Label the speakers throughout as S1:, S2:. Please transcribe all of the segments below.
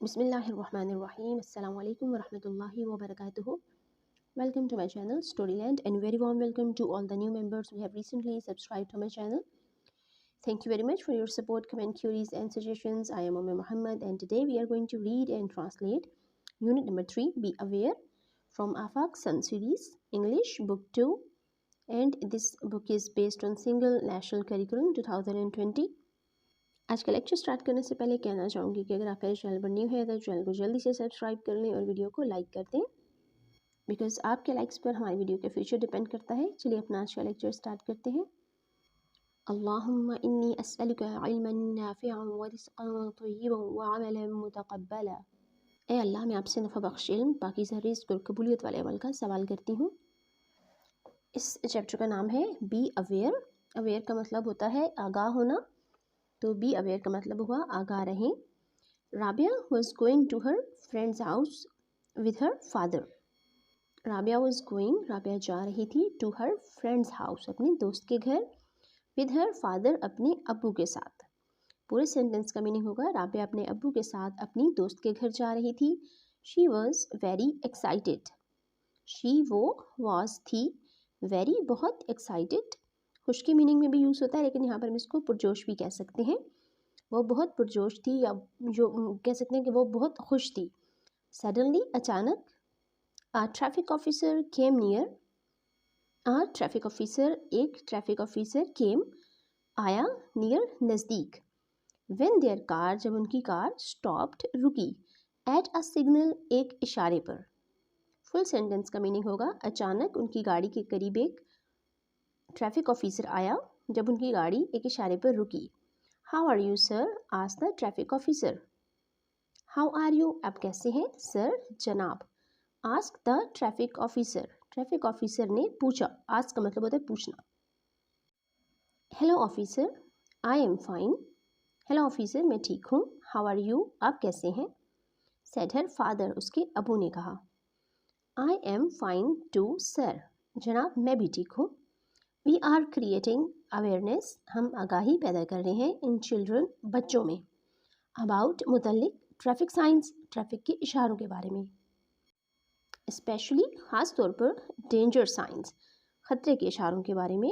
S1: Bismillahirrahmanirrahim. Assalamu alaikum wa rahmatullahi wa barakatuhu. Welcome to my channel Storyland, and very warm welcome to all the new members who have recently subscribed to my channel. Thank you very much for your support, comment, queries and suggestions. I am Umm Muhammad, and today we are going to read and translate unit number 3, Be Aware, from Afaq Sun series, English, book 2, and this book is based on single national curriculum 2020. आज का lecture start करने से पहले कहना चाहूँगी कि अगर आप मेरे चैनल पर न्यू है तो चैनल को जल्दी से सब्सक्राइब कर लें और वीडियो को लाइक कर दें, बिकॉज आपके लाइक्स पर हमारी वीडियो का फ्यूचर डिपेंड करता है। चलिए अपना आज का लेक्चर स्टार्ट करते हैं। अल्लाहुम्मा इन्नी अस्अलुका इल्मन नाफ़िअन व रिज़्क़न तय्यिबन व अमलन मुतक़ब्बला। ए अल्लाह, मैं आपसे नफ़ा बख्श इल्म, पाकीज़ा रिज़्क़ और कबूलियत वाले अमल का सवाल करती हूँ। इस चैप्टर का नाम है बी अवेयर। अवेयर का मतलब होता है आगाह होना, तो बी अवेयर का मतलब हुआ आगाह रहें। Rabia was going to her friend's house with her father. Rabia was going, Rabia जा रही थी, टू हर फ्रेंड्स हाउस, अपने दोस्त के घर, विद हर फादर, अपने अब्बू के साथ। पूरे सेंटेंस का मीनिंग होगा राबिया अपने अब्बू के साथ अपनी दोस्त के घर जा रही थी। She was very excited. She वो, वॉज थी, वेरी बहुत, एक्साइटेड खुश की मीनिंग में भी यूज़ होता है, लेकिन यहाँ पर हम इसको पुरजोश भी कह सकते हैं। वो बहुत पुरजोश थी, या जो कह सकते हैं कि वो बहुत खुश थी। सडनली, अचानक, आ ट्रैफिक ऑफिसर केम नियर। आ ट्रैफिक ऑफिसर, एक ट्रैफिक ऑफिसर, केम, आया, नियर, नज़दीक। व्हेन देयर कार, जब उनकी कार, स्टॉप्ड, रुकी, एट अ सिग्नल, एक इशारे पर। फुल सेंटेंस का मीनिंग होगा अचानक उनकी गाड़ी के करीब एक ट्रैफिक ऑफिसर आया जब उनकी गाड़ी एक इशारे पर रुकी। How are you sir, asked the traffic officer. How are you, आप कैसे हैं, सर, जनाब, asked the traffic officer, traffic officer ने पूछा। आस्क का मतलब होता है पूछना। Hello officer, I am fine. Hello officer, मैं ठीक हूँ। हाउ आर यू, आप कैसे हैं, सेड हर फादर, उसके अबू ने कहा। I am fine too sir, जनाब मैं भी ठीक हूँ। वी आर क्रिएटिंग अवेयरनेस, हम आगाही पैदा कर रहे हैं, इन चिल्ड्रन, बच्चों में, अबाउट, मुतल्लिक, ट्रैफिक साइंस, ट्रैफिक के इशारों के बारे में, स्पेशली, ख़ास तौर पर, डेंजर साइंस, ख़तरे के इशारों के बारे में।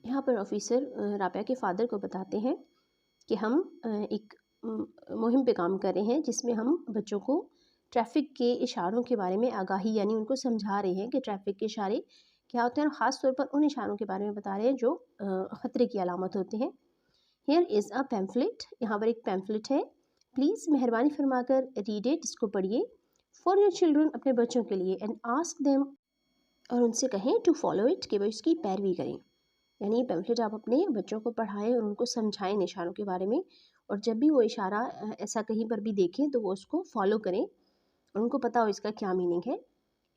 S1: यहाँ पर ऑफिसर राबिया के फादर को बताते हैं कि हम एक मुहिम पे काम कर रहे हैं जिसमें हम बच्चों को ट्रैफिक के इशारों के बारे में आगाही, यानी उनको समझा रहे हैं कि ट्रैफिक के इशारे क्या होते हैं, और ख़ास तौर पर उन इशारों के बारे में बता रहे हैं जो ख़तरे की अलामत होते हैं। हियर इज़ अ पैम्फलेट, यहाँ पर एक पैम्फलेट है। प्लीज़, मेहरबानी फरमाकर, रीड इट, इसको पढ़िए, फॉर योर चिल्ड्रन, अपने बच्चों के लिए, एंड आस्क देम, और उनसे कहें, टू फॉलो इट, कि वो इसकी पैरवी करें। यानी ये पैम्फलेट आप अपने बच्चों को पढ़ाएं और उनको समझाएं इन इशारों के बारे में, और जब भी वो इशारा ऐसा कहीं पर भी देखें तो वो उसको फॉलो करें और उनको पता हो इसका क्या मीनिंग है।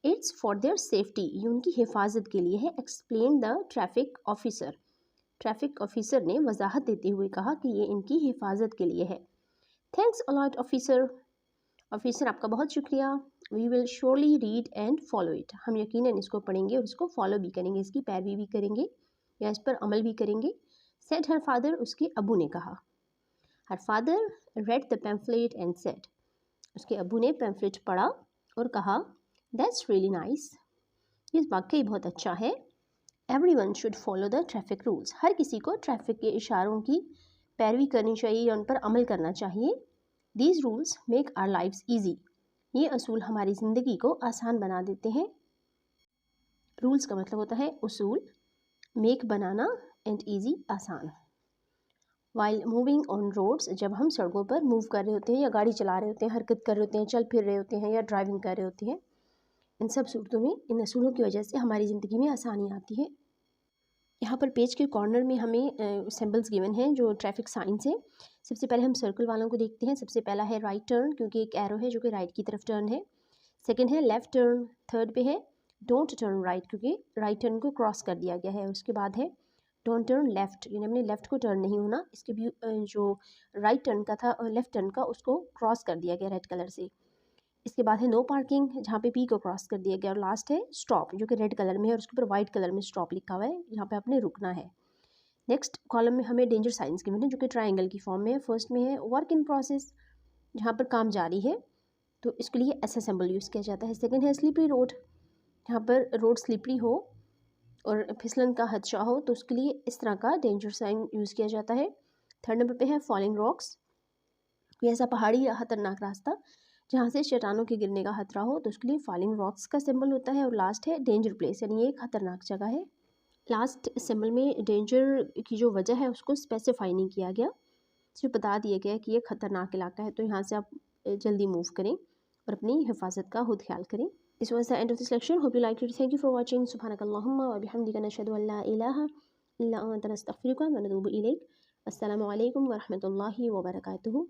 S1: इट्स फॉर देयर सेफ्टी, ये उनकी हिफाजत के लिए है। Explain the traffic officer, traffic officer ने वजाहत देते हुए कहा कि ये इनकी हिफाजत के लिए है। थैंक्स अलॉट ऑफिसर, ऑफिसर आपका बहुत शुक्रिया। We will surely read and follow it, हम यकीनन इसको पढ़ेंगे और इसको फॉलो भी करेंगे, इसकी पैरवी भी करेंगे या इस पर अमल भी करेंगे। सेड हर फादर, उसके अबू ने कहा। Her father read the pamphlet and said, उसके अबू ने पैम्फलेट पढ़ा और कहा, दैट्स रियली नाइस, ये वाकई बहुत अच्छा है। Everyone should follow the traffic rules, हर किसी को ट्रैफिक के इशारों की पैरवी करनी चाहिए या उन पर अमल करना चाहिए। These rules make our lives easy, ये असूल हमारी ज़िंदगी को आसान बना देते हैं। रूल्स का मतलब होता है उसूल, मेक बनाना, एंड ईजी आसान। वाइल मूविंग ऑन रोड्स, जब हम सड़कों पर मूव कर रहे होते हैं या गाड़ी चला रहे होते हैं, हरकत कर रहे होते हैं, चल फिर रहे होते हैं या ड्राइविंग कर रहे होते हैं, इन सब सूरतों में, इन असूलों की वजह से हमारी ज़िंदगी में आसानी आती है। यहाँ पर पेज के कॉर्नर में हमें सिंबल्स गिवन हैं जो ट्रैफिक साइंस है। सबसे पहले हम सर्कल वालों को देखते हैं। सबसे पहला है राइट टर्न, क्योंकि एक एरो है जो कि राइट की तरफ टर्न है। सेकंड है लेफ़्ट टर्न, थर्ड पे है डोंट टर्न राइट, क्योंकि राइट टर्न को क्रॉस कर दिया गया है। उसके बाद है डोंट टर्न लेफ़्ट, यानी अपने लेफ़्ट को टर्न नहीं होना, इसके भी जो राइट टर्न का था लेफ़्ट टर्न का उसको क्रॉस कर दिया गया रेड कलर से। इसके बाद है नो पार्किंग, जहाँ पे पी को क्रॉस कर दिया गया, और लास्ट है स्टॉप, जो कि रेड कलर में है और उसके ऊपर वाइट कलर में स्टॉप लिखा हुआ है, यहाँ पे आपने रुकना है। नेक्स्ट कॉलम में हमें डेंजर साइंस गिवन है जो कि ट्रायंगल की फॉर्म में है। फर्स्ट में है वर्क इन प्रोसेस, جہاں پر کام جاری ہے تو اس کے لیے ایسا سمبل یوز کیا جاتا ہے. سیکنڈ ہے سلپری روڈ. جہاں پر روڈ سلپری ہو اور پھسلن کا خدشہ ہو تو اس کے لیے اس طرح کا ڈینجر سائن یوز کیا جاتا ہے. تھرڈ نمبر پہ ہے فالنگ راکس. کوئی ایسا پہاڑی یا خطرناک راستہ جہاں سے چٹانوں کے گرنے کا خطرہ ہو تو اس کے لیے فالنگ راکس کا سمبل ہوتا ہے. اور لاسٹ ہے ڈینجر پلیس، یعنی یہ ایک خطرناک جگہ ہے. لاسٹ سمبل میں ڈینجر کی جو وجہ ہے اس کو اسپیسیفائی نہیں کیا گیا، صرف بتا دیا گیا کہ یہ خطرناک علاقہ ہے تو یہاں سے آپ جلدی موو کریں اور اپنی حفاظت کا خود خیال کریں. This was the end of this lecture. Hope you liked it. Thank you for watching. سبحانك اللهم وبحمدك نشهد أن لا إله إلا أنت نستغفرك ونتوب إليك. السلام عليكم ورحمة الله وبركاته.